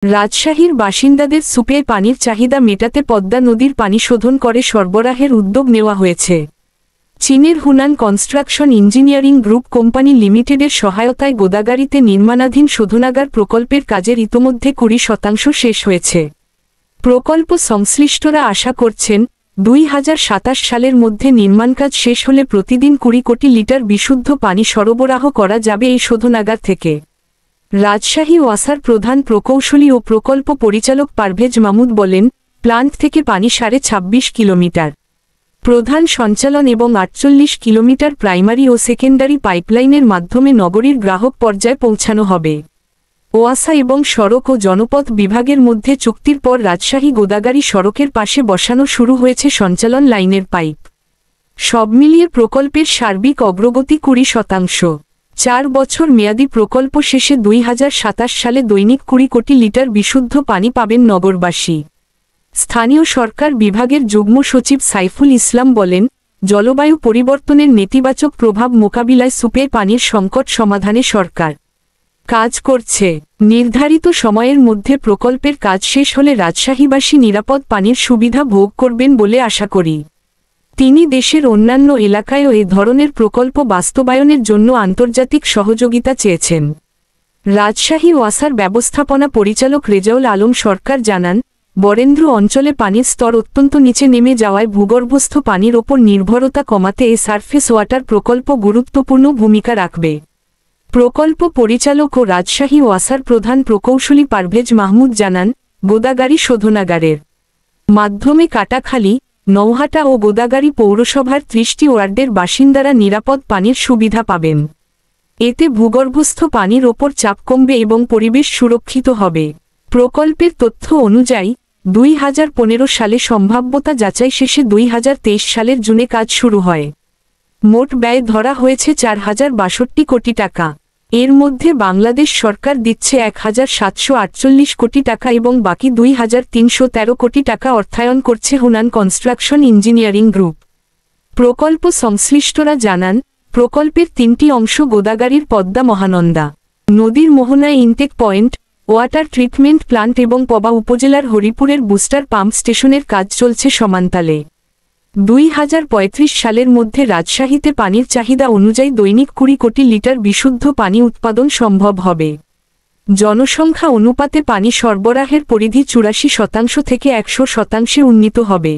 রাজশাহীর বাসিন্দাদের সুপে পানির চাহিদা মেটাতে পদ্মা নদীর পানি শোধন করে সরবরাহের উদ্যোগ নেওয়া হয়েছে। চীনের Hunan construction engineering group company লিমিটেডের সহায়তায় গোদাগাড়িতে নির্মাণাধীন শোধনাগার প্রকল্পের কাজের ইতোমধ্যে 20% শেষ হয়েছে। প্রকল্প সংশ্লিষ্টরা আশা করছেন 2027 সালের মধ্যে নির্মাণকাজ শেষ হলে প্রতিদিন 20 কোটি লিটার বিশুদ্ধ পানি সরবরাহ করা যাবে এই শোধনাগার থেকে। রাজশাহী ওয়াসার প্রধান প্রকৌশলী ও প্রকল্প পরিচালক পারভেজ মাহমুদ বলেন, প্লান্ট থেকে পানি 26.5 কিলোমিটার প্রধান সঞ্চালন এবং 48 কিলোমিটার প্রাইমারি ও সেকেন্ডারি পাইপলাইনের মাধ্যমে নগরীর গ্রাহক পর্যায়ে পৌঁছানো হবে। ওয়াসা এবং সড়ক ও জনপথ বিভাগের মধ্যে চুক্তির পর রাজশাহী গোদাগাড়ি সড়কের পাশে বসানো শুরু হয়েছে সঞ্চালন লাইনের পাইপ। সব মিলিয়ে প্রকল্পের সার্বিক অগ্রগতি 20%। 4 বছর মেয়াদী প্রকল্প শেষে 2027 সালে দৈনিক 20 কোটি লিটার বিশুদ্ধ পানি পাবেন নগরবাসী। স্থানীয় সরকার বিভাগের যুগ্ম সচিব সাইফুল ইসলাম বলেন, জলবায়ু পরিবর্তনের নেতিবাচক প্রভাব মোকাবিলায় সুপে পানির সংকট সমাধানে সরকার কাজ করছে। নির্ধারিত সময়ের মধ্যে প্রকল্পের কাজ শেষ হলে রাজশাহীবাসী নিরাপদ পানির সুবিধা ভোগ করবেন বলে আশা করি। তিনি দেশের অন্যান্য এলাকায়ও এ ধরনের প্রকল্প বাস্তবায়নের জন্য আন্তর্জাতিক সহযোগিতা চেয়েছেন। রাজশাহী ওয়াসার ব্যবস্থাপনা পরিচালক রেজাউল আলম সরকার জানান, বরেন্দ্র অঞ্চলে পানির স্তর অত্যন্ত নিচে নেমে যাওয়ায় ভূগর্ভস্থ পানির ওপর নির্ভরতা কমাতে এ সারফেস ওয়াটার প্রকল্প গুরুত্বপূর্ণ ভূমিকা রাখবে। প্রকল্প পরিচালক ও রাজশাহী ওয়াসার প্রধান প্রকৌশলী পারভেজ মাহমুদ জানান, গোদাগাড়ি শোধনাগারের মাধ্যমে কাটাখালী, নৌহাটা ও গোদাগাড়ি পৌরসভার 30টি ওয়ার্ডের বাসিন্দারা নিরাপদ পানির সুবিধা পাবেন। এতে ভূগর্ভস্থ পানির ওপর চাপ কমবে এবং পরিবেশ সুরক্ষিত হবে। প্রকল্পের তথ্য অনুযায়ী 2015 সালে সম্ভাব্যতা যাচাই শেষে 2023 সালের জুনে কাজ শুরু হয়। মোট ব্যয় ধরা হয়েছে 4062 কোটি টাকা। এর মধ্যে বাংলাদেশ সরকার দিচ্ছে 1748 কোটি টাকা এবং বাকি 2313 কোটি টাকা অর্থায়ন করছে হুনান কনস্ট্রাকশন ইঞ্জিনিয়ারিং গ্রুপ। প্রকল্প সংশ্লিষ্টরা জানান, প্রকল্পের 3টি অংশ গোদাগাড়ির পদ্মা মহানন্দা নদীর মোহনায় intake point, water treatment plant এবং পবা উপজেলার হরিপুরের বুস্টার পাম্প স্টেশনের কাজ চলছে সমান্তালে। 2035 সালের মধ্যে রাজশাহীতে পানির চাহিদা অনুযায়ী দৈনিক 20 কোটি লিটার বিশুদ্ধ পানি উৎপাদন সম্ভব হবে। জনসংখ্যা অনুপাতে পানি সরবরাহের পরিধি 84% থেকে 100% উন্নীত হবে।